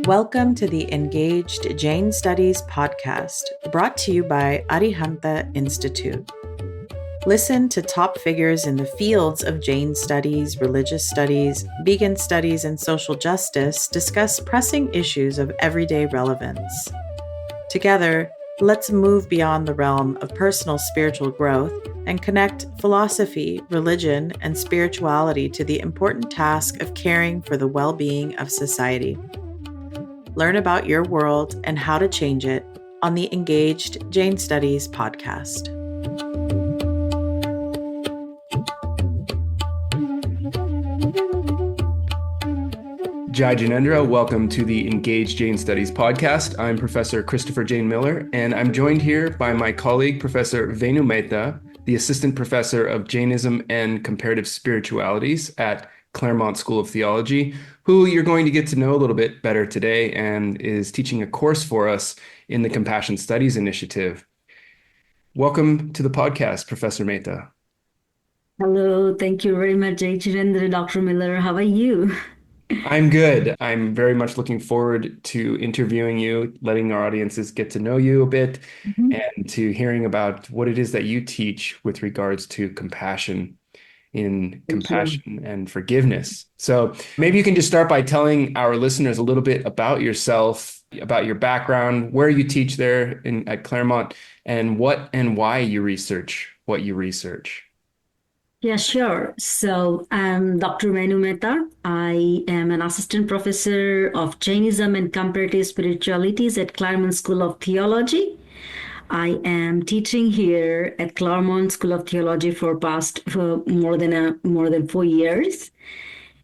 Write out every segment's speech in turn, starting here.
Welcome to the Engaged Jain Studies podcast, brought to you by Arihanta Institute. Listen to top figures in the fields of Jain studies, religious studies, vegan studies, and social justice discuss pressing issues of everyday relevance. Together, let's move beyond the realm of personal spiritual growth and connect philosophy, religion, and spirituality to the important task of caring for the well-being of society. Learn about your world and how to change it on the Engaged Jain Studies podcast. Jai Jinendra, welcome to the Engaged Jain Studies podcast. I'm Professor Christopher Jane Miller, and I'm joined here by my colleague, Professor Venu Mehta, the Assistant Professor of Jainism and Comparative Spiritualities at Claremont School of Theology, who you're going to get to know a little bit better today and is teaching a course for us in the Compassion Studies Initiative. Welcome to the podcast, Professor Mehta. Hello, thank you very much, Jai Jinendra, Dr. Miller. How are you? I'm good. I'm very much looking forward to interviewing you, letting our audiences get to know you a bit, and to hearing about what it is that you teach with regards to compassion and forgiveness. So maybe you can just start by telling our listeners a little bit about yourself, about your background, where you teach there at Claremont, and what and why you research what you research. Yeah, sure. So I'm Dr. Venu Mehta. I am an assistant professor of Jainism and Comparative Spiritualities at Claremont School of Theology. I am teaching here at Claremont School of Theology for more than 4 years.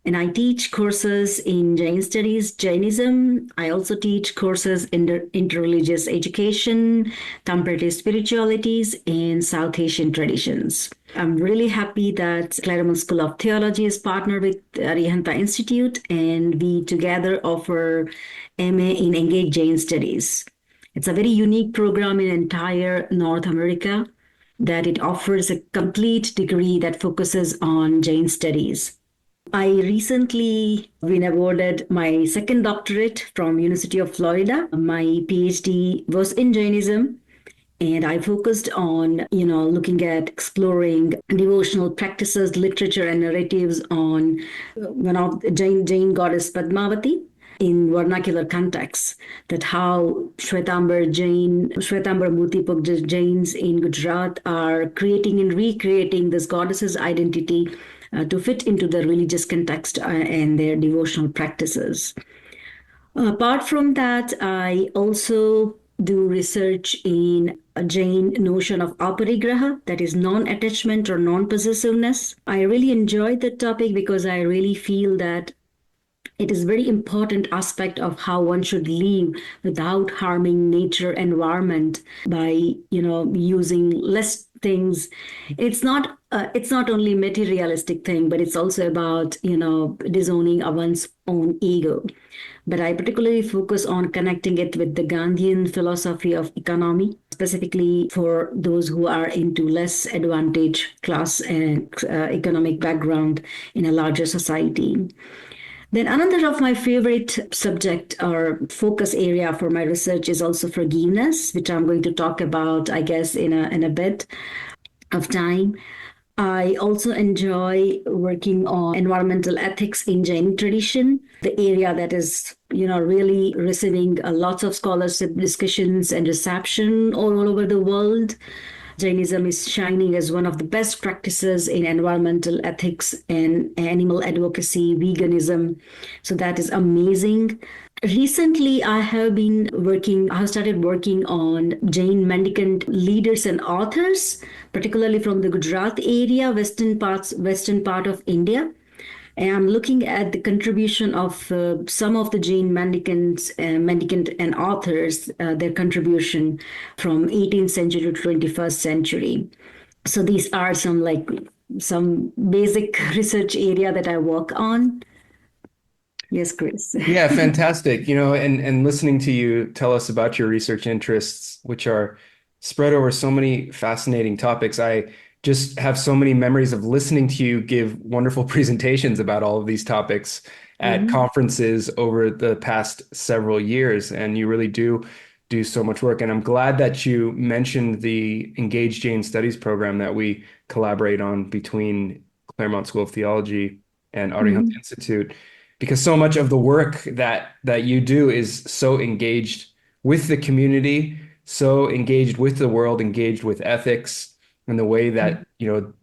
And I teach courses in Jain studies, Jainism. I also teach courses in interreligious education, comparative spiritualities, and South Asian traditions. I'm really happy that Claremont School of Theology is partnered with Arihanta Institute, and we together offer MA in Engaged Jain Studies. It's a very unique program in entire North America that it offers a complete degree that focuses on Jain studies. I recently been awarded my second doctorate from University of Florida. My Ph.D. was in Jainism, and I focused on, looking at exploring devotional practices, literature, and narratives on one of Jain goddess Padmavati in vernacular context, that how Shwetambar Murtipuk Jains in Gujarat are creating and recreating this goddess's identity to fit into the religious context and their devotional practices. Apart from that, I also do research in a Jain notion of aparigraha, that is non-attachment or non-possessiveness. I really enjoyed that topic because I really feel that it is a very important aspect of how one should live without harming nature environment by, using less things. It's not only materialistic thing, but it's also about, disowning one's own ego. But I particularly focus on connecting it with the Gandhian philosophy of economy, specifically for those who are into less advantaged class and economic background in a larger society. Then another of my favorite subject or focus area for my research is also forgiveness, which I'm going to talk about, I guess, in a bit of time. I also enjoy working on environmental ethics in Jain tradition, the area that is, really receiving lots of scholarship discussions and reception all over the world. Jainism is shining as one of the best practices in environmental ethics and animal advocacy, veganism. So that is amazing. Recently, I have started working on Jain mendicant leaders and authors, particularly from the Gujarat area, western part of India. And I'm looking at the contribution of some of the Jain mendicant and authors, their contribution from 18th century to 21st century. So these are some basic research area that I work on. Yes, Chris. Yeah, fantastic. And listening to you tell us about your research interests, which are spread over so many fascinating topics. I just have so many memories of listening to you give wonderful presentations about all of these topics. at conferences over the past several years, and you really do so much work. And I'm glad that you mentioned the Engage Jain Studies program that we collaborate on between Claremont School of Theology and Arihant Institute, because so much of the work that you do is so engaged with the community, so engaged with the world, engaged with ethics, and the way that,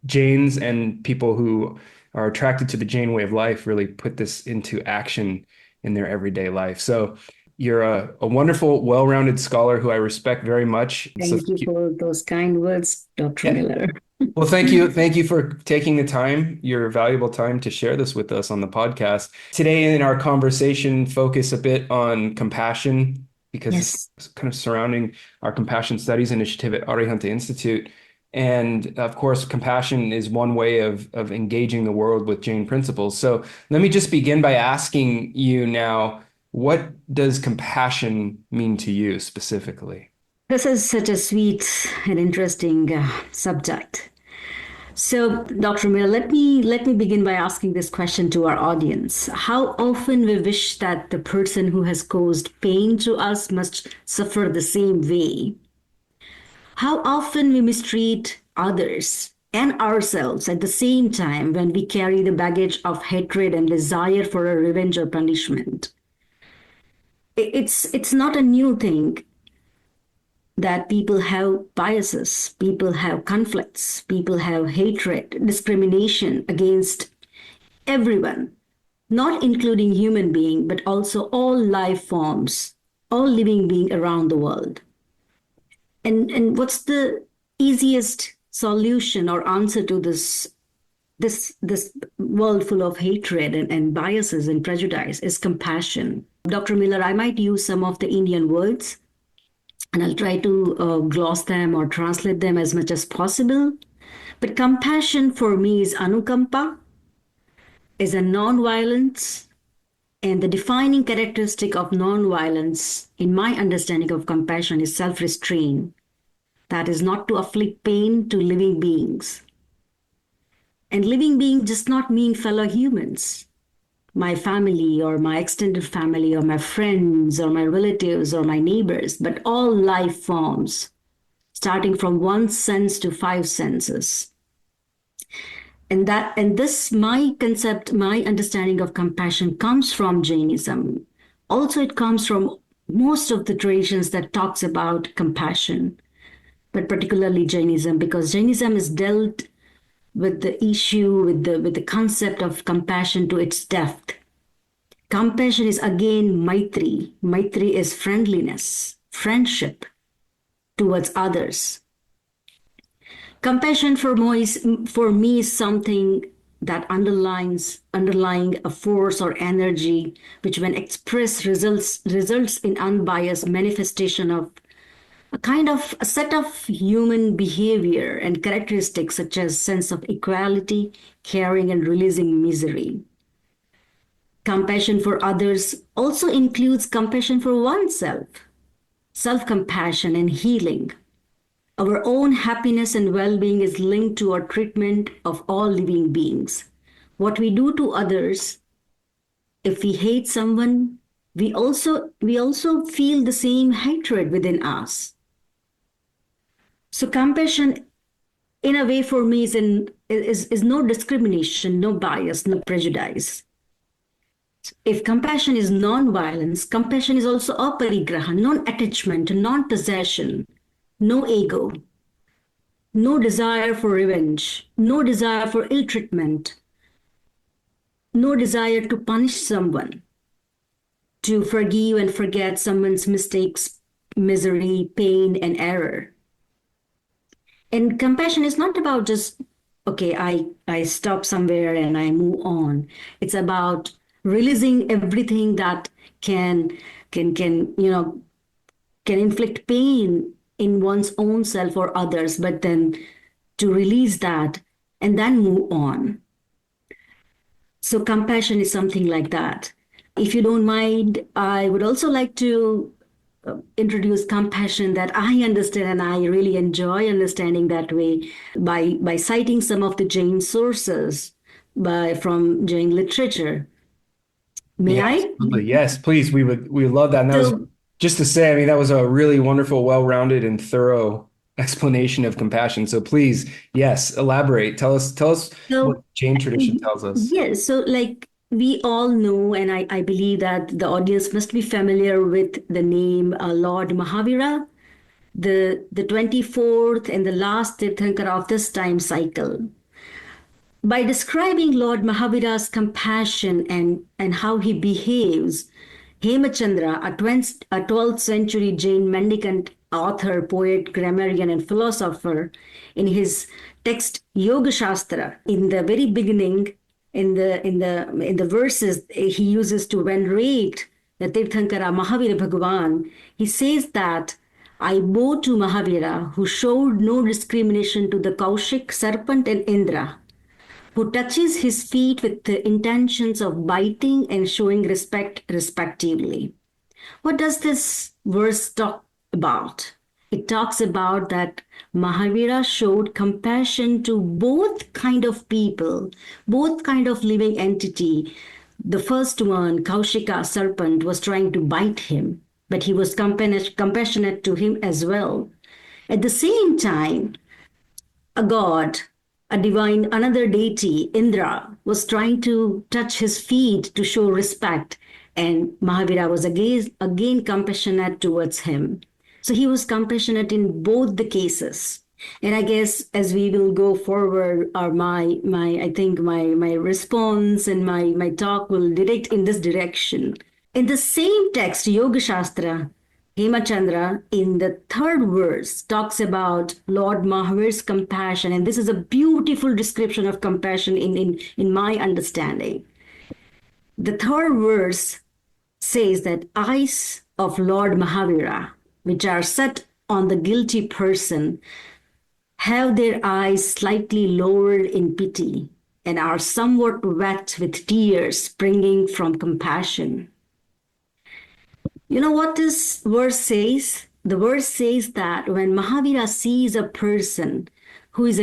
Jains and people who are attracted to the Jain way of life really put this into action in their everyday life. So you're a wonderful, well-rounded scholar who I respect very much. Thank you for those kind words, Dr. Miller. Well, thank you. Thank you for taking the time, your valuable time, to share this with us on the podcast. Today in our conversation, focus a bit on compassion, because it's kind of surrounding our Compassion Studies Initiative at Arihant Institute. And of course, compassion is one way of engaging the world with Jain principles. So let me just begin by asking you now, what does compassion mean to you specifically? This is such a sweet and interesting subject. So, Dr. Miller, let me begin by asking this question to our audience. How often we wish that the person who has caused pain to us must suffer the same way? How often we mistreat others and ourselves at the same time when we carry the baggage of hatred and desire for a revenge or punishment? It's not a new thing that people have biases, people have conflicts, people have hatred, discrimination against everyone, not including human being, but also all life forms, all living being around the world. And what's the easiest solution or answer to this world full of hatred and biases and prejudice is compassion. Dr. Miller, I might use some of the Indian words, and I'll try to gloss them or translate them as much as possible. But compassion for me is anukampa, is a non-violence, and the defining characteristic of non-violence, in my understanding of compassion, is self-restraint. That is not to afflict pain to living beings. And living being does not mean fellow humans, my family or my extended family or my friends or my relatives or my neighbors, but all life forms, starting from one sense to five senses. And this, my concept, my understanding of compassion comes from Jainism. Also, it comes from most of the traditions that talks about compassion, but particularly Jainism, because Jainism is dealt with the issue, with the concept of compassion to its depth. Compassion is again maitri. Maitri is friendliness, friendship towards others. Compassion for me is something that underlying a force or energy, which when expressed results in unbiased manifestation of a set of human behavior and characteristics such as sense of equality, caring, and releasing misery. Compassion for others also includes compassion for oneself, self-compassion and healing. Our own happiness and well-being is linked to our treatment of all living beings. What we do to others, if we hate someone, we also feel the same hatred within us. So compassion, in a way, for me, is no discrimination, no bias, no prejudice. If compassion is non-violence, compassion is also aparigraha, non-attachment, non-possession, no ego, no desire for revenge, no desire for ill treatment, no desire to punish someone, to forgive and forget someone's mistakes, misery, pain, and error. And compassion is not about just, okay, I stop somewhere and I move on. It's about releasing everything that can inflict pain in one's own self or others, but then to release that and then move on. So compassion is something like that. If you don't mind, I would also like to introduce compassion that I understand, and I really enjoy understanding that way by citing some of the Jain sources from Jain literature. May Yeah, I? absolutely. Yes, please. We would love that. And that was So, just to say, I mean, that was a really wonderful, well-rounded and thorough explanation of compassion. So please, yes, elaborate. Tell us what so Jain tradition tells us. yes, so like we all know, and I believe that the audience must be familiar with the name Lord Mahavira, the 24th and the last Tirthankara of this time cycle. By describing Lord Mahavira's compassion and how he behaves, Hemachandra, a 12th century Jain mendicant author, poet, grammarian, and philosopher, in his text Yoga Shastra, in the very beginning, in the verses he uses to venerate the Tirthankara Mahavira Bhagavan, he says that I bow to Mahavira, who showed no discrimination to the Kaushik, serpent, and Indra, who touches his feet with the intentions of biting and showing respect respectively. What does this verse talk about? It talks about that Mahavira showed compassion to both kind of people, both kind of living entity. The first one, Kaushika serpent, was trying to bite him, but he was compassionate to him as well. At the same time, a god, a divine, another deity, Indra, was trying to touch his feet to show respect, and Mahavira was again compassionate towards him. So he was compassionate in both the cases. And I guess as we will go forward, or my I think my response and my talk will direct in this direction. In the same text, Yoga Shastra, Hemachandra, in the third verse, talks about Lord Mahavir's compassion. And this is a beautiful description of compassion in my understanding. The third verse says that eyes of Lord Mahavira, which are set on the guilty person, have their eyes slightly lowered in pity and are somewhat wet with tears springing from compassion. You know what this verse says? The verse says that when Mahavira sees a person who is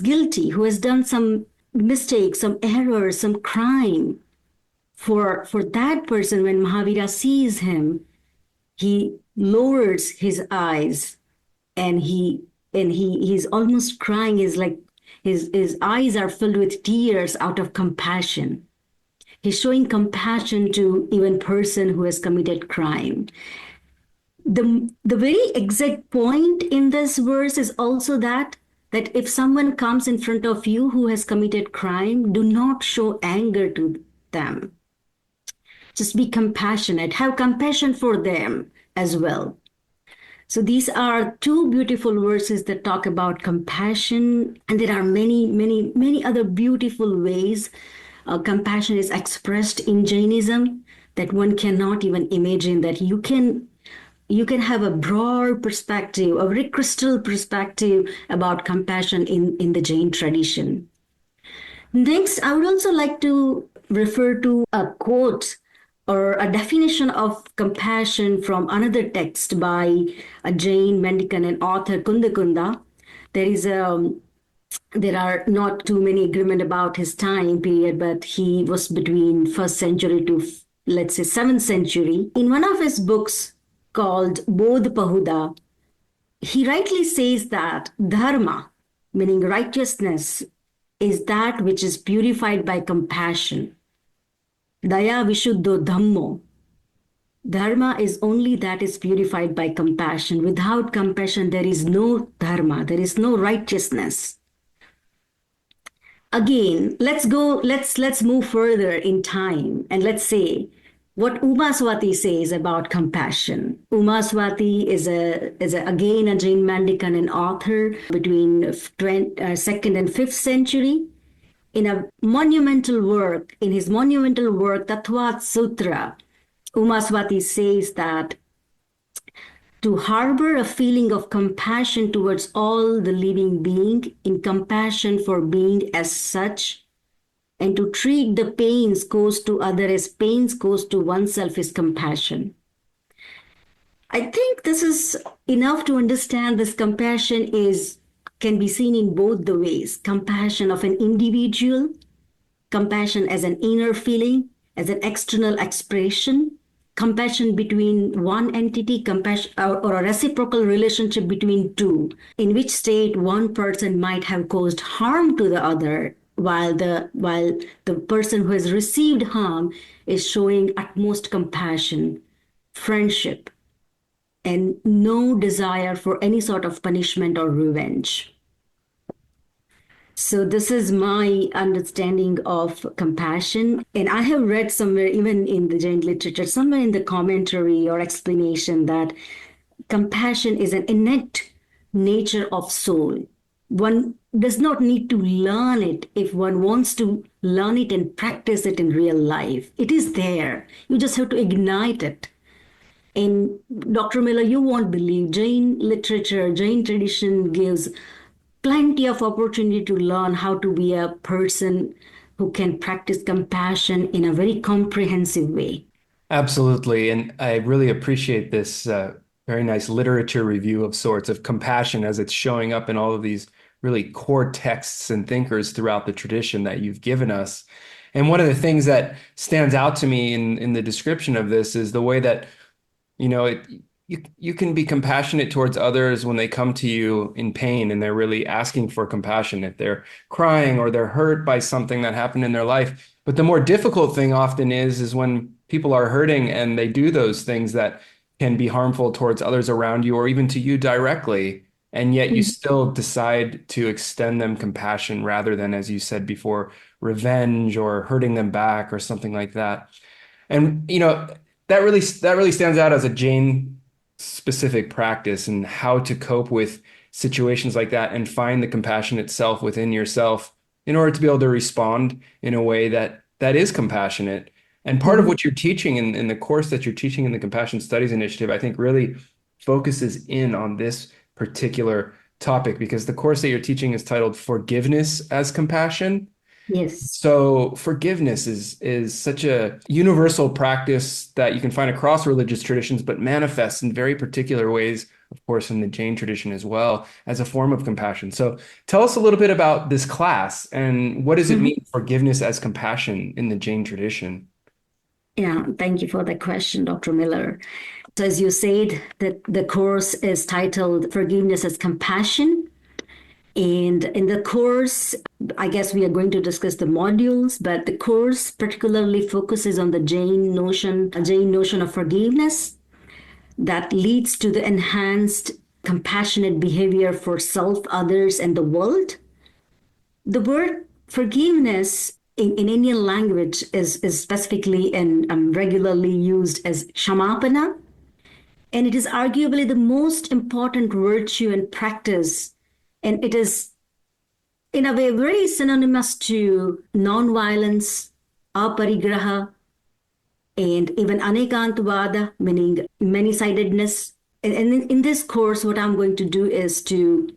guilty, who has done some mistake, some error, some crime, for that person, when Mahavira sees him, he lowers his eyes and he's almost crying. Is like his eyes are filled with tears out of compassion. He's showing compassion to even person who has committed crime. The very exact point in this verse is also that if someone comes in front of you who has committed crime, do not show anger to them. Just be compassionate. Have compassion for them as well. So these are two beautiful verses that talk about compassion, and there are many, many, many other beautiful ways compassion is expressed in Jainism that one cannot even imagine. That you can have a broad perspective, a very crystal perspective about compassion in the Jain tradition. Next, I would also like to refer to a quote or a definition of compassion from another text by a Jain mendicant and author, Kundakunda. There are not too many agreement about his time period, but he was between 1st century to, let's say, 7th century. In one of his books called Bodh Pahuda, he rightly says that dharma, meaning righteousness, is that which is purified by compassion. Daya Vishuddho Dhammo. Dharma is only that is purified by compassion. Without compassion, there is no dharma, there is no righteousness. Again, let's move further in time, and let's say what 𝐂𝐴𝐸 says about compassion. 𝐂𝐴𝐸 is again a Jain mendicant and author between 2nd and 5th century. In his monumental work, Tattvat Sutra, 𝐂𝐴𝐸 says that to harbor a feeling of compassion towards all the living being, in compassion for being as such, and to treat the pains caused to others as pains caused to oneself is compassion. I think this is enough to understand this compassion can be seen in both the ways. Compassion of an individual, compassion as an inner feeling, as an external expression, compassion between one entity, compassion or a reciprocal relationship between two, in which state one person might have caused harm to the other, while the person who has received harm is showing utmost compassion, friendship, and no desire for any sort of punishment or revenge. So this is my understanding of compassion. And I have read somewhere, even in the Jain literature, somewhere in the commentary or explanation, that compassion is an innate nature of soul. One does not need to learn it if one wants to learn it and practice it in real life. It is there. You just have to ignite it. And Dr. Miller, you won't believe, Jain literature, Jain tradition gives plenty of opportunity to learn how to be a person who can practice compassion in a very comprehensive way. Absolutely. And I really appreciate this very nice literature review of sorts of compassion as it's showing up in all of these really core texts and thinkers throughout the tradition that you've given us. And one of the things that stands out to me in the description of this is the way that, you can be compassionate towards others when they come to you in pain and they're really asking for compassion, if they're crying or they're hurt by something that happened in their life. But the more difficult thing often is when people are hurting and they do those things that can be harmful towards others around you or even to you directly. And yet you still decide to extend them compassion rather than, as you said before, revenge or hurting them back or something like that. And, that really stands out as a Jain specific practice and how to cope with situations like that and find the compassion itself within yourself in order to be able to respond in a way that is compassionate. And part of what you're teaching in the course that you're teaching in the Compassion Studies Initiative, I think really focuses in on this particular topic, because the course that you're teaching is titled Forgiveness as Compassion. Yes. So forgiveness is such a universal practice that you can find across religious traditions, but manifests in very particular ways, of course, in the Jain tradition as well, as a form of compassion. So tell us a little bit about this class and what does it mean, forgiveness as compassion in the Jain tradition? Yeah, thank you for the question, Dr. Miller. So as you said, that the course is titled Forgiveness as Compassion. And in the course, I guess we are going to discuss the modules, but the course particularly focuses on the Jain notion of forgiveness that leads to the enhanced compassionate behavior for self, others, and the world. The word forgiveness in Indian language is specifically and regularly used as kshamapana, and it is arguably the most important virtue and practice. And it is, in a way, very synonymous to non-violence, aparigraha, and even anekantavada, meaning many-sidedness. And in this course, what I'm going to do is to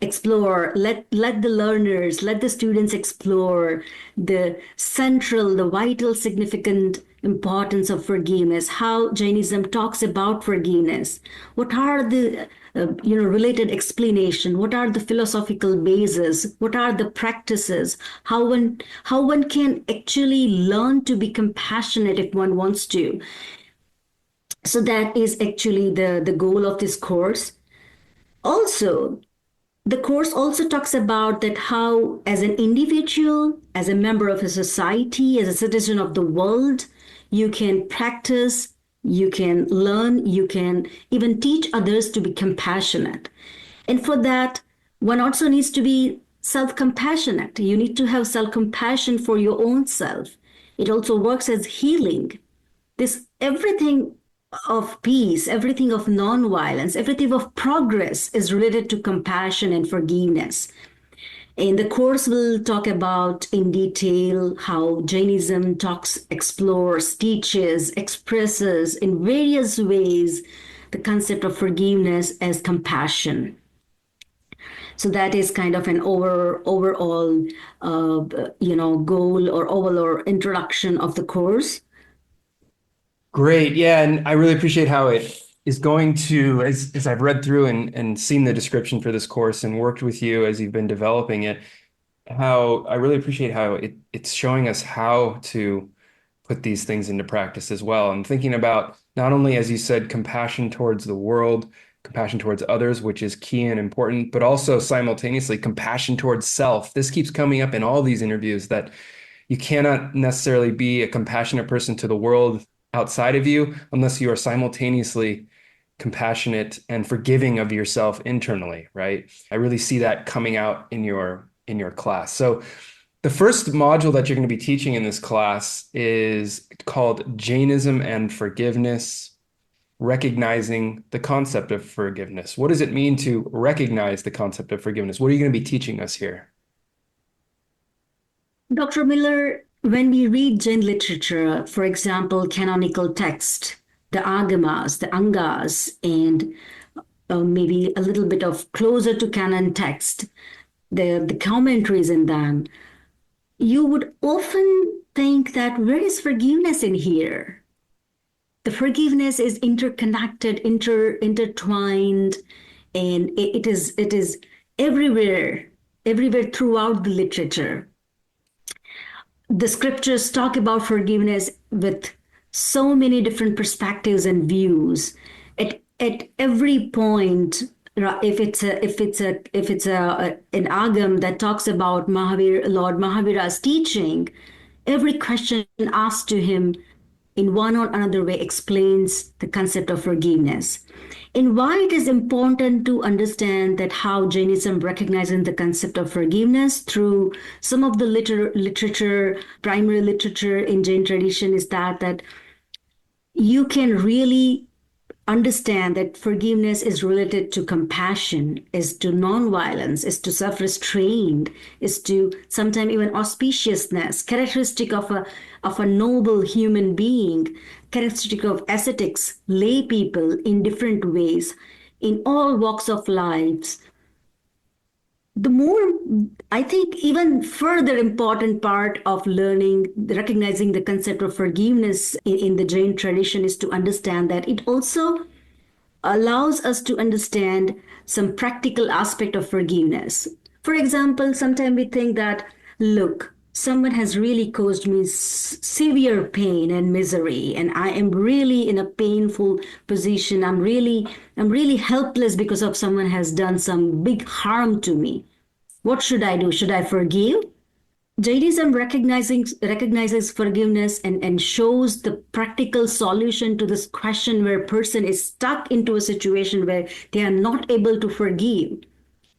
explore, let the learners, let the students explore the central, the vital, significant importance of forgiveness, how Jainism talks about forgiveness, what are the related explanation, what are the philosophical bases, what are the practices, how one can actually learn to be compassionate if one wants to. So that is actually the goal of this course. Also, the course also talks about that how, as an individual, as a member of a society, as a citizen of the world, you can practice, you can learn, you can even teach others to be compassionate. And for that, one also needs to be self-compassionate. You need to have self-compassion for your own self. It also works as healing. This everything of peace, everything of non-violence, everything of progress is related to compassion and forgiveness. And the course will talk about in detail how Jainism explores, teaches, expresses in various ways the concept of forgiveness as compassion. So that is kind of an overall, goal or overall introduction of the course. Great. Yeah. And I really appreciate how it is going to, as I've read through and seen the description for this course and worked with you as you've been developing it, how I really appreciate how it's showing us how to put these things into practice as well. And thinking about not only, as you said, compassion towards the world, compassion towards others, which is key and important, but also simultaneously compassion towards self. This keeps coming up in all these interviews, that you cannot necessarily be a compassionate person to the world outside of you unless you are simultaneously compassionate and forgiving of yourself internally, right? I really see that coming out in your class. So the first module that you're going to be teaching in this class is called Jainism and Forgiveness, recognizing the concept of forgiveness. What does it mean to recognize the concept of forgiveness? What are you going to be teaching us here? Dr. Miller, when we read Jain literature, for example, canonical text, the agamas, the angas, and maybe a little bit of closer to canon text, the commentaries in them, you would often think that where is forgiveness in here? The forgiveness is interconnected, intertwined, and it is everywhere throughout the literature. The scriptures talk about forgiveness with so many different perspectives and views. At every point, if it's an agam that talks about Lord Mahavira's teaching, every question asked to him in one or another way explains the concept of forgiveness. And why it is important to understand that how Jainism recognizes the concept of forgiveness through some of the literature, primary literature in Jain tradition, is that you can really understand that forgiveness is related to compassion, is to nonviolence, is to self-restraint, is to sometimes even auspiciousness, characteristic of a noble human being, characteristic of ascetics, lay people in different ways, in all walks of lives. The more, I think, even further important part of learning, recognizing the concept of forgiveness in the Jain tradition is to understand that it also allows us to understand some practical aspect of forgiveness. For example, sometimes we think that, look, someone has really caused me severe pain and misery, and I am really in a painful position. I'm really helpless because of someone has done some big harm to me. What should I do? Should I forgive? Jainism recognizes forgiveness and shows the practical solution to this question where a person is stuck into a situation where they are not able to forgive.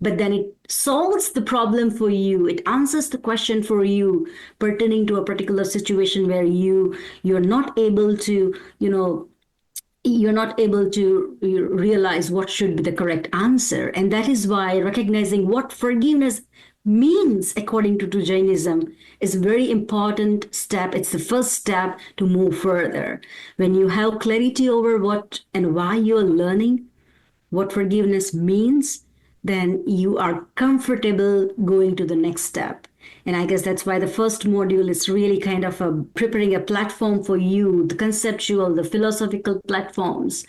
But then it solves the problem for you. It answers the question for you pertaining to a particular situation where you're not able to, you're not able to realize what should be the correct answer. And that is why recognizing what forgiveness means according to Jainism is a very important step. It's the first step to move further. When you have clarity over what and why you're learning what forgiveness means, then you are comfortable going to the next step. And I guess that's why the first module is really kind of preparing a platform for you, the conceptual, the philosophical platforms.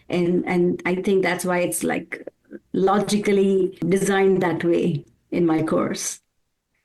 And I think that's why it's like logically designed that way in my course.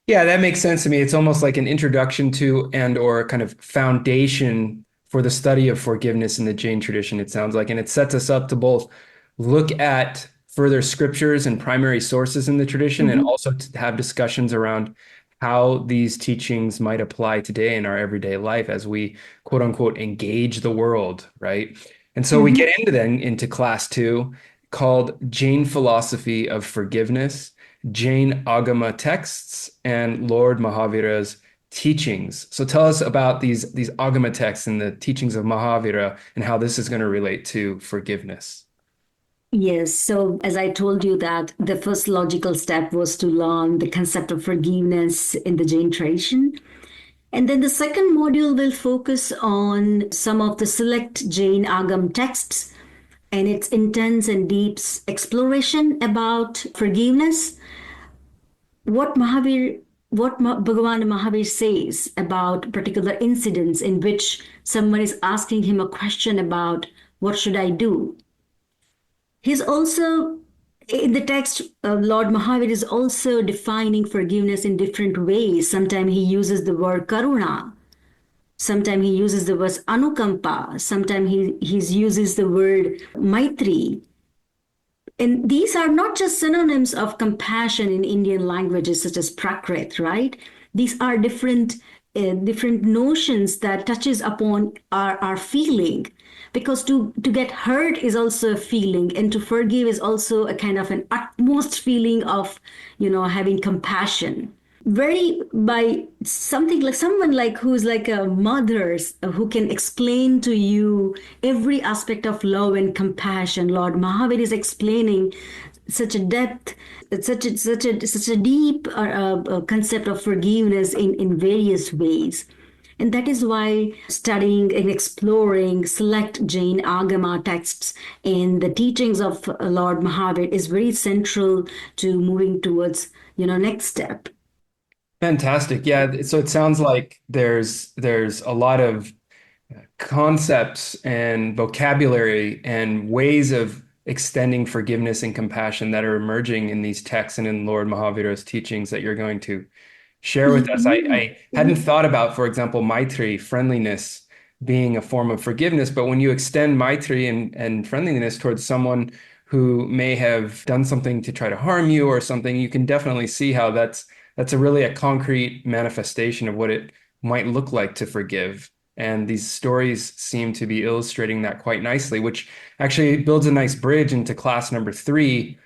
Yeah, that makes sense to me. It's almost like an introduction to and or kind of foundation for the study of forgiveness in the Jain tradition, it sounds like. And it sets us up to both look at further scriptures and primary sources in the tradition, and also to have discussions around how these teachings might apply today in our everyday life as we, quote unquote, engage the world, right? And so we get into class 2 called Jain Philosophy of Forgiveness, Jain Agama Texts, and Lord Mahavira's teachings. So tell us about these Agama texts and the teachings of Mahavira and how this is going to relate to forgiveness. Yes. So as I told you that the first logical step was to learn the concept of forgiveness in the Jain tradition. And then the second module will focus on some of the select Jain Agam texts and its intense and deep exploration about forgiveness. What Bhagavan Mahavir says about particular incidents in which someone is asking him a question about what should I do? He's also, in the text, Lord Mahavir is also defining forgiveness in different ways. Sometimes he uses the word karuna. Sometimes he uses the word anukampa. Sometimes he uses the word maitri. And these are not just synonyms of compassion in Indian languages such as Prakrit, right? These are different notions that touches upon our feeling. Because to get hurt is also a feeling, and to forgive is also a kind of an utmost feeling of, having compassion. Very by something like someone like who's like a mother who can explain to you every aspect of love and compassion. Lord Mahavir is explaining such a depth, such a deep concept of forgiveness in various ways. And that is why studying and exploring select Jain Agama texts and the teachings of Lord Mahavir is very central to moving towards, next step. Fantastic. Yeah. So it sounds like there's a lot of concepts and vocabulary and ways of extending forgiveness and compassion that are emerging in these texts and in Lord Mahavira's teachings that you're going to share with us. I hadn't thought about, for example, maitri, friendliness, being a form of forgiveness, but when you extend maitri and friendliness towards someone who may have done something to try to harm you or something, you can definitely see how that's really a concrete manifestation of what it might look like to forgive. And these stories seem to be illustrating that quite nicely, which actually builds a nice bridge into class number 3,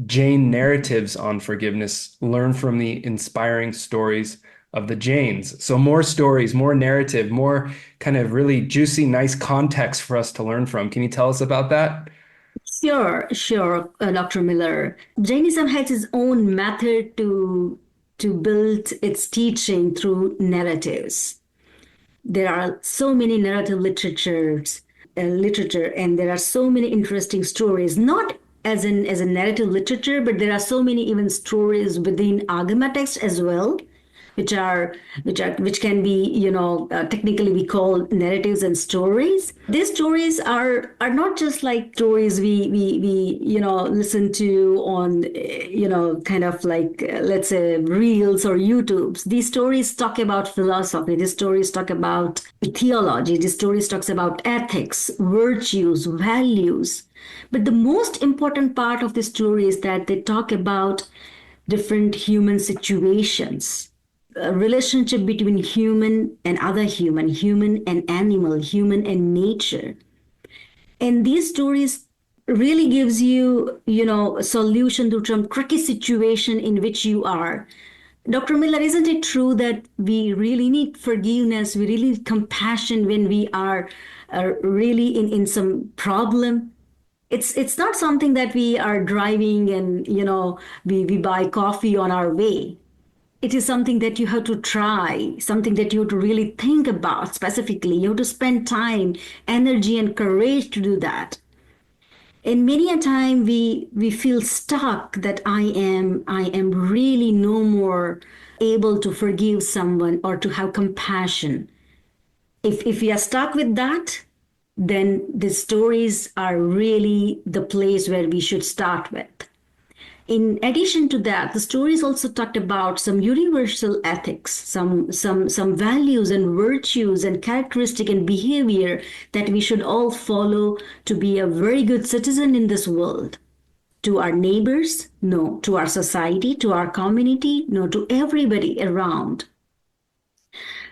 Jain narratives on forgiveness. Learn from the inspiring stories of the Jains. So more stories, more narrative, more kind of really juicy, nice context for us to learn from. Can you tell us about that? Sure, Dr. Miller. Jainism has its own method to build its teaching through narratives. There are so many narrative literature, and there are so many interesting stories, not as a narrative literature, but there are so many even stories within Agama text as well, which can be, technically we call narratives and stories. These stories are not just like stories we listen to on, kind of like, let's say, reels or YouTubes. These stories talk about philosophy. These stories talk about theology. These stories talks about ethics, virtues, values. But the most important part of the story is that they talk about different human situations, a relationship between human and other human and animal, human and nature. And these stories really gives you, a solution to some tricky situation in which you are. Dr. Miller, isn't it true that we really need forgiveness, we really need compassion when we are really in some problem? It's not something that we are driving and, we buy coffee on our way. It is something that you have to try, something that you have to really think about specifically. You have to spend time, energy, and courage to do that. And many a time we feel stuck that I am really no more able to forgive someone or to have compassion. If we are stuck with that, then the stories are really the place where we should start with. In addition to that, the stories also talked about some universal ethics, some values and virtues and characteristic and behavior that we should all follow to be a very good citizen in this world. To our neighbors, no. To our society, to our community, no. To everybody around.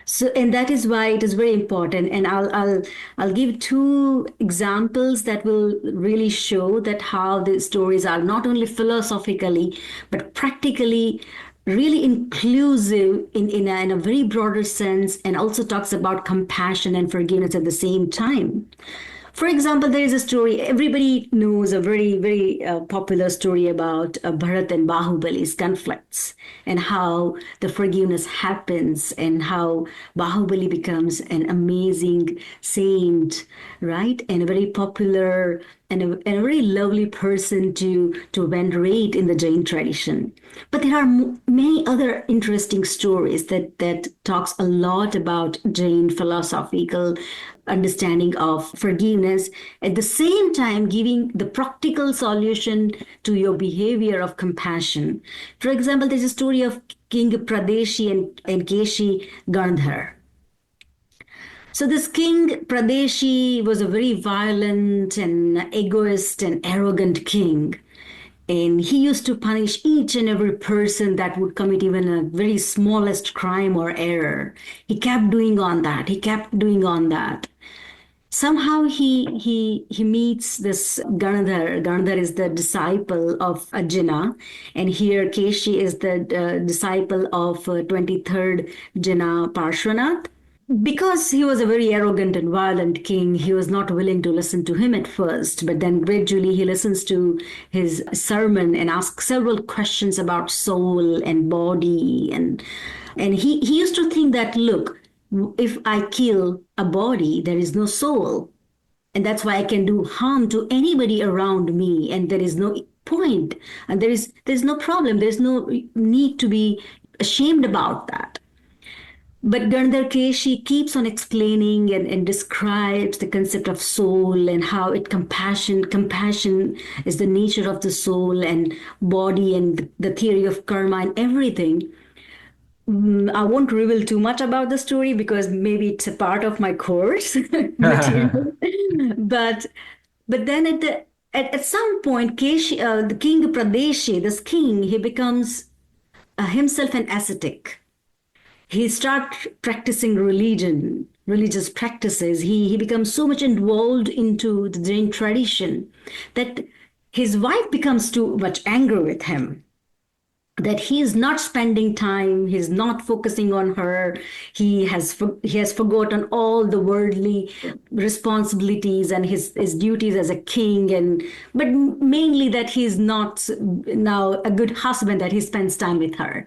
So, and that is why it is very important. And I'll give 2 examples that will really show that how the stories are not only philosophically, but practically really inclusive in a very broader sense, and also talks about compassion and forgiveness at the same time. For example, there is a story, everybody knows, a very, very popular story about Bharat and Bahubali's conflicts and how the forgiveness happens and how Bahubali becomes an amazing saint, right? And a very popular and a very lovely person to venerate in the Jain tradition. But there are many other interesting stories that talks a lot about Jain philosophical understanding of forgiveness, at the same time giving the practical solution to your behavior of compassion. For example, there's a story of King Pradeshi and Keshi Gandhar. So this king Pradeshi was a very violent and egoist and arrogant king. And he used to punish each and every person that would commit even a very smallest crime or error. He kept doing on that. He kept doing on that. Somehow he meets this Ganadhar. Ganadhar is the disciple of Ajina, and here Keshi is the disciple of 23rd Jina Parshvanath. Because he was a very arrogant and violent king, he was not willing to listen to him at first, but then gradually he listens to his sermon and asks several questions about soul and body. And he used to think that, look, if I kill a body, there is no soul. And that's why I can do harm to anybody around me, and there is no point. And there's no problem. There's no need to be ashamed about that. But Gandhar Keshi keeps on explaining and describes the concept of soul and how compassion is the nature of the soul and body and the theory of karma and everything. I won't reveal too much about the story because maybe it's a part of my course material. But then at some point, Keshi, the king Pradeshi, this king, he becomes himself an ascetic. He starts practicing religious practices. He becomes so much involved into the Jain tradition that his wife becomes too much angry with him, that he is not spending time, he's not focusing on her. He has forgotten all the worldly responsibilities and his duties as a king, but mainly that he's not now a good husband, that he spends time with her.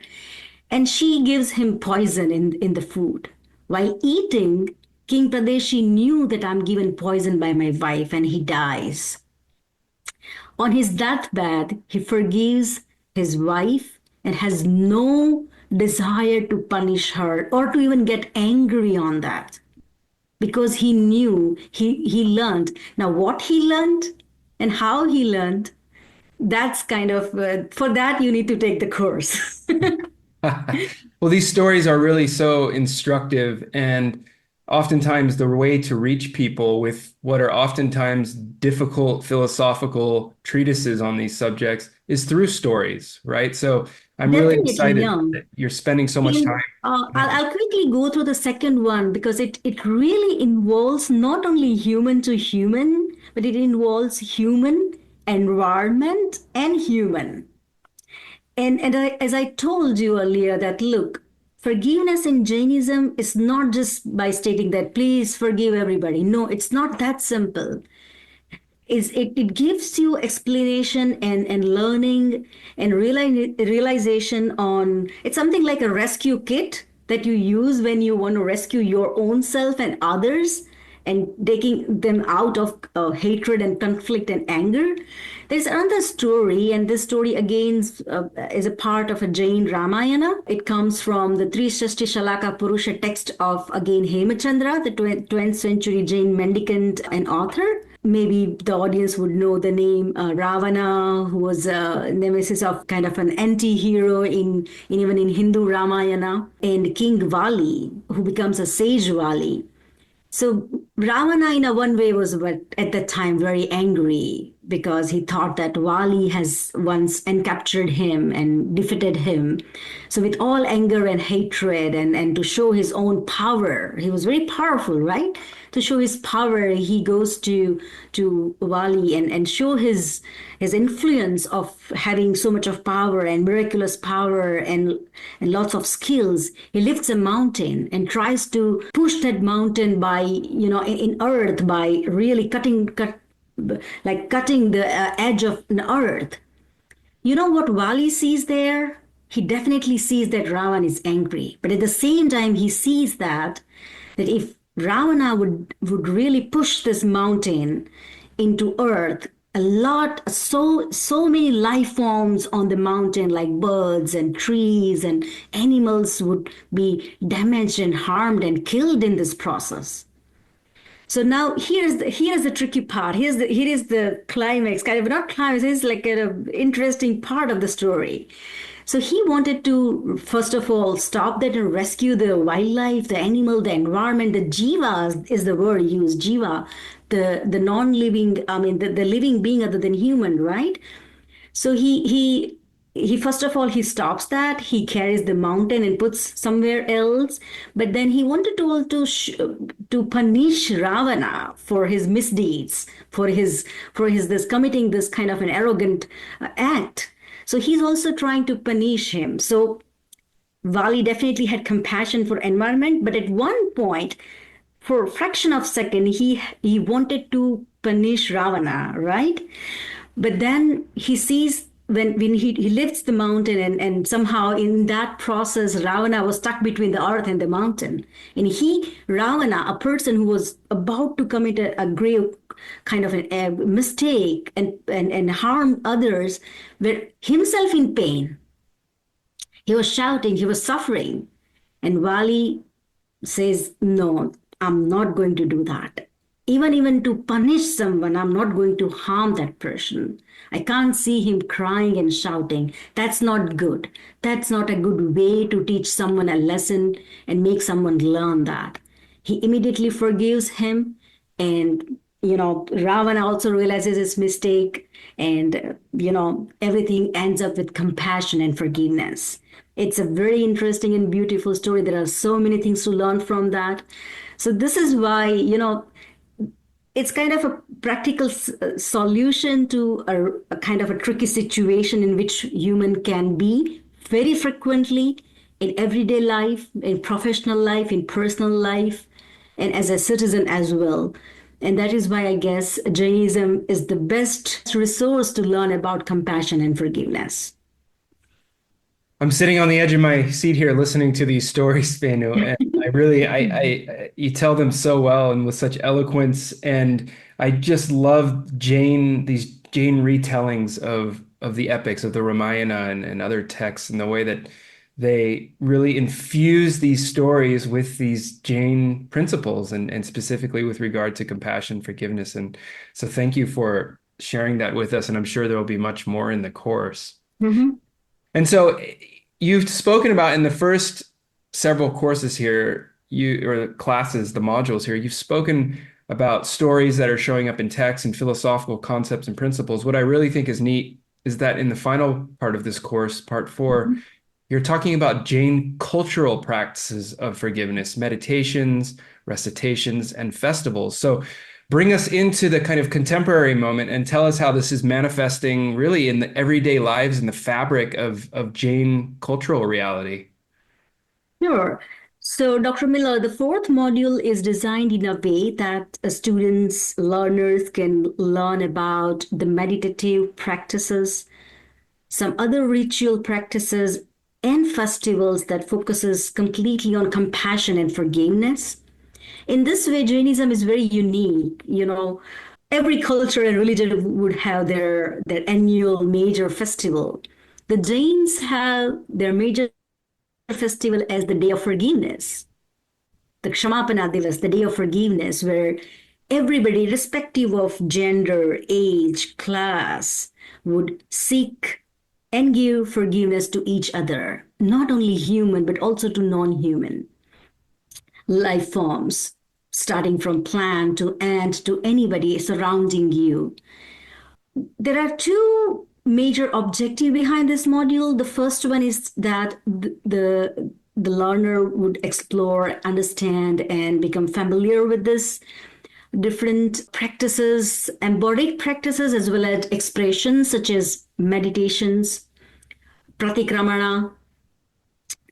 And she gives him poison in the food. While eating, King Pradeshi knew that I'm given poison by my wife, and he dies. On his deathbed, he forgives his wife and has no desire to punish her or to even get angry on that. Because he knew, he learned. Now what he learned and how he learned, that's kind of, for that you need to take the course. Well, these stories are really so instructive, and oftentimes the way to reach people with what are oftentimes difficult philosophical treatises on these subjects is through stories, right? So I'm really excited that you're spending so much time. I'll quickly go through the second one because it really involves not only human to human, but it involves human, environment, and human. And as I told you earlier, that look, forgiveness in Jainism is not just by stating that please forgive everybody. No, it's not that simple. It gives you explanation and learning and realization on, it's something like a rescue kit that you use when you want to rescue your own self and others and taking them out of hatred and conflict and anger. There's another story, and this story again is a part of a Jain Ramayana. It comes from the Trishashti Shalaka Purusha text of again Hemachandra, the 12th century Jain mendicant and author. Maybe the audience would know the name Ravana, who was a nemesis of kind of an anti-hero even in Hindu Ramayana, and King Vali, who becomes a sage Vali. So Ravana in a one way was at that time very angry because he thought that Vali has once captured him and defeated him. So with all anger and hatred and to show his own power, he was very powerful, right? To show his power, he goes to Vali and show his influence of having so much of power and miraculous power and lots of skills. He lifts a mountain and tries to push that mountain by, in earth, by really cutting the edge of an earth. You know what Vali sees there? He definitely sees that Ravan is angry. But at the same time, he sees that if Ravana would really push this mountain into earth, so many life forms on the mountain, like birds and trees and animals, would be damaged and harmed and killed in this process. So now here's the tricky part. Here is the climax, kind of not climax. It's like an interesting part of the story. So he wanted to, first of all, stop that and rescue the wildlife, the animal, the environment. The jiva is the word used, jiva, the non-living, the living being other than human, right? So he first of all, he stops that. He carries the mountain and puts somewhere else. But then he wanted to also to punish Ravana for his misdeeds, for his this committing this kind of an arrogant act. So he's also trying to punish him. So Vali definitely had compassion for environment, but at one point, for a fraction of a second, he wanted to punish Ravana, right? But then he sees when he lifts the mountain, and somehow in that process, Ravana was stuck between the earth and the mountain. And Ravana, a person who was about to commit a grave kind of a mistake and harm others, were himself in pain. He was shouting, he was suffering. And Vali says, no, I'm not going to do that. Even to punish someone, I'm not going to harm that person. I can't see him crying and shouting. That's not good. That's not a good way to teach someone a lesson and make someone learn that. He immediately forgives him, and Ravana also realizes his mistake, and everything ends up with compassion and forgiveness. It's a very interesting and beautiful story. There are so many things to learn from that. So this is why, it's kind of a practical solution to a kind of a tricky situation in which human can be very frequently in everyday life, in professional life, in personal life, and as a citizen as well. And that is why I guess Jainism is the best resource to learn about compassion and forgiveness. I'm sitting on the edge of my seat here listening to these stories, Venu, and you tell them so well and with such eloquence. And I just love these Jain retellings of the epics of the Ramayana and other texts, and the way that they really infuse these stories with these Jain principles and specifically with regard to compassion, forgiveness. And so thank you for sharing that with us. And I'm sure there will be much more in the course. Mm-hmm. And so you've spoken about in the first several courses here, or classes, the modules here, you've spoken about stories that are showing up in text and philosophical concepts and principles. What I really think is neat is that in the final part of this course, part 4, mm-hmm. you're talking about Jain cultural practices of forgiveness, meditations, recitations, and festivals. So bring us into the kind of contemporary moment and tell us how this is manifesting really in the everyday lives and the fabric of Jain cultural reality. Sure. So, Dr. Miller, the 4th module is designed in a way that students, learners can learn about the meditative practices, some other ritual practices, and festivals that focuses completely on compassion and forgiveness. In this way, Jainism is very unique. Every culture and religion would have their annual major festival. The Jains have their major festival as the Day of Forgiveness, the Kshamapana Divas, the Day of Forgiveness, where everybody, irrespective of gender, age, class, would seek and give forgiveness to each other, not only human, but also to non-human life forms, starting from plant to ant to anybody surrounding you. There are 2 major objectives behind this module. The first one is that the learner would explore, understand, and become familiar with this different practices, embodied practices, as well as expressions such as meditations, pratikramana,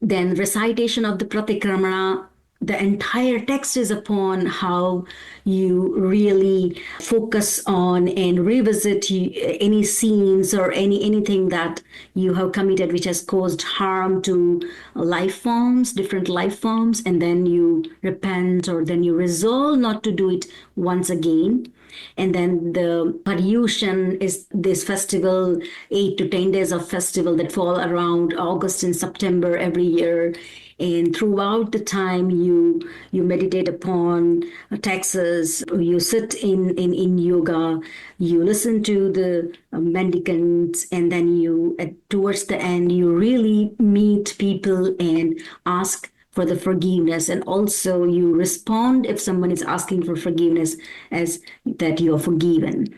then recitation of the pratikramana. The entire text is upon how you really focus on and revisit any scenes or anything that you have committed which has caused harm to life forms, different life forms, and then you repent, or then you resolve not to do it once again. And then the Paryushan is this festival, 8 to 10 days of festival that fall around August and September every year. And throughout the time, you meditate upon texts, you sit in yoga, you listen to the mendicants, and then towards the end, you really meet people and ask for the forgiveness. And also you respond if someone is asking for forgiveness as that you're forgiven.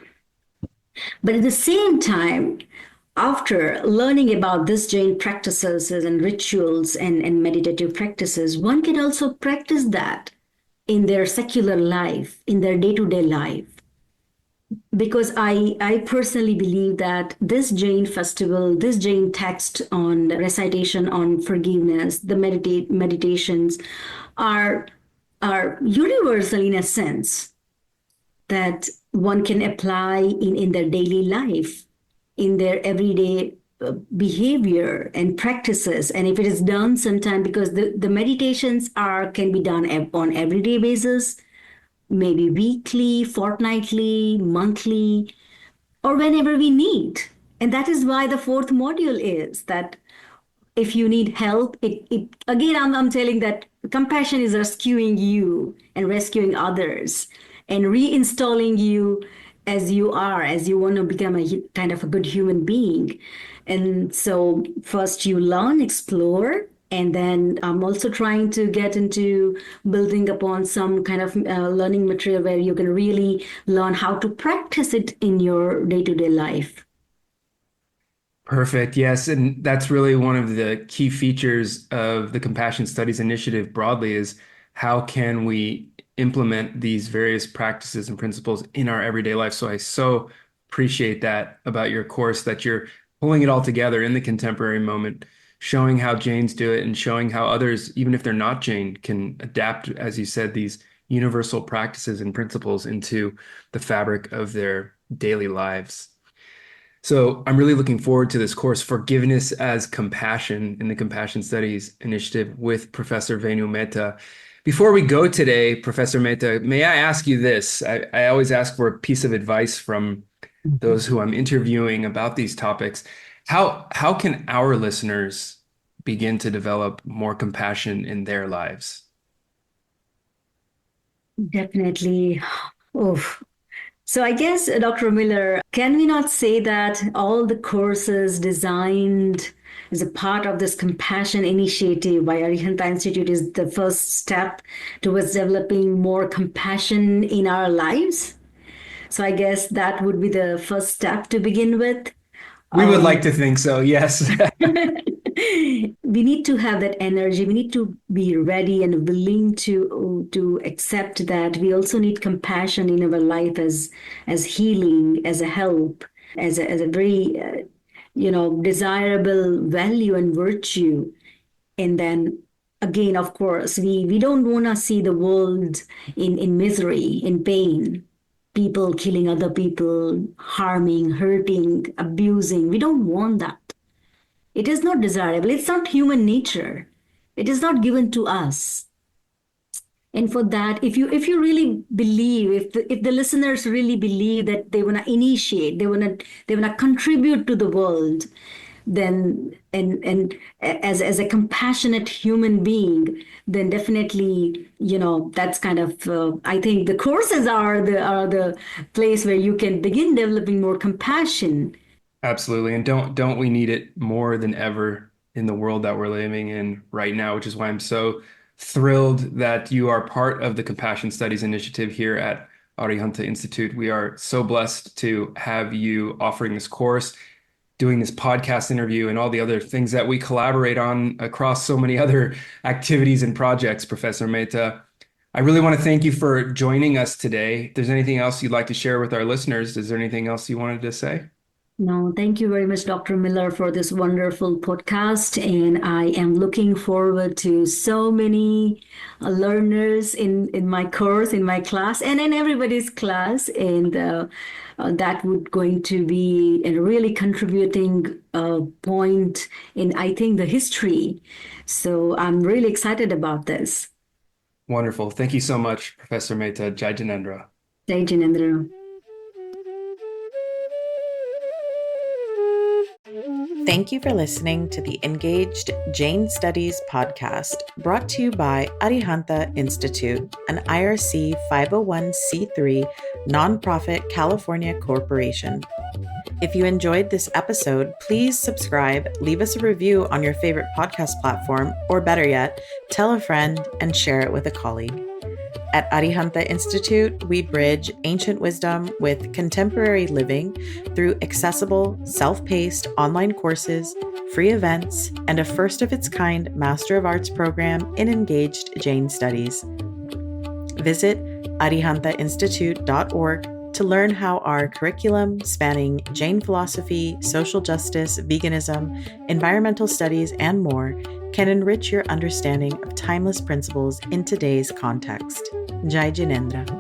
But at the same time, after learning about these Jain practices and rituals and meditative practices, one can also practice that in their secular life, in their day-to-day life. Because I personally believe that this Jain festival, this Jain text on recitation on forgiveness, the meditations are universal in a sense that one can apply in their daily life, in their everyday behavior and practices. And if it is done sometime, because the meditations can be done on everyday basis, maybe weekly, fortnightly, monthly, or whenever we need. And that is why the fourth module is that if you need help, again, I'm telling that compassion is rescuing you and rescuing others and reinstalling you as you are, as you want to become a kind of a good human being. And so first you learn, explore, and then I'm also trying to get into building upon some kind of learning material where you can really learn how to practice it in your day-to-day life. Perfect. Yes. And that's really one of the key features of the Compassion Studies Initiative broadly is how can we implement these various practices and principles in our everyday life. So I so appreciate that about your course, that you're pulling it all together in the contemporary moment, showing how Jains do it and showing how others, even if they're not Jain, can adapt, as you said, these universal practices and principles into the fabric of their daily lives. So I'm really looking forward to this course, Forgiveness as Compassion in the Compassion Studies Initiative with Professor Venu Mehta. Before we go today, Professor Mehta, may I ask you this? I always ask for a piece of advice from those who I'm interviewing about these topics. How can our listeners begin to develop more compassion in their lives? Definitely. Oh. So I guess, Dr. Miller, can we not say that all the courses designed as a part of this compassion initiative by Arihanta Institute is the first step towards developing more compassion in our lives? So I guess that would be the first step to begin with. We would like to think so, yes. We need to have that energy. We need to be ready and willing to accept that we also need compassion in our life as healing, as a help, as a very desirable value and virtue. And then again, of course, we don't want to see the world in misery, in pain. People killing other people, harming, hurting, abusing. We don't want that. It is not desirable. It's not human nature. It is not given to us. And for that, if you really believe, if the listeners really believe that they want to initiate, they want to contribute to the world, then and as a compassionate human being, then definitely that's kind of I think the courses are the place where you can begin developing more compassion. Absolutely. And don't we need it more than ever in the world that we're living in right now, which is why I'm so thrilled that you are part of the Compassion Studies Initiative here at Arihanta Institute. We are so blessed to have you offering this course, doing this podcast interview, and all the other things that we collaborate on across so many other activities and projects, Professor Mehta. I really want to thank you for joining us today. If there's anything else you'd like to share with our listeners, is there anything else you wanted to say? No, thank you very much, Dr. Miller, for this wonderful podcast. And I am looking forward to so many learners in my course, in my class, and in everybody's class. And that would going to be a really contributing point in, I think, the history. So I'm really excited about this. Wonderful. Thank you so much, Professor Mehta. Jai Jinendra. Jai Jinendra. Thank you for listening to the Engaged Jain Studies podcast, brought to you by Arihanta Institute, an IRC 501c3 nonprofit California corporation. If you enjoyed this episode, please subscribe, leave us a review on your favorite podcast platform, or better yet, tell a friend and share it with a colleague. At Arihanta Institute, we bridge ancient wisdom with contemporary living through accessible, self-paced online courses, free events, and a first-of-its-kind Master of Arts program in Engaged Jain Studies. Visit arihantainstitute.org to learn how our curriculum spanning Jain philosophy, social justice, veganism, environmental studies, and more can enrich your understanding of timeless principles in today's context. Jai Jinendra.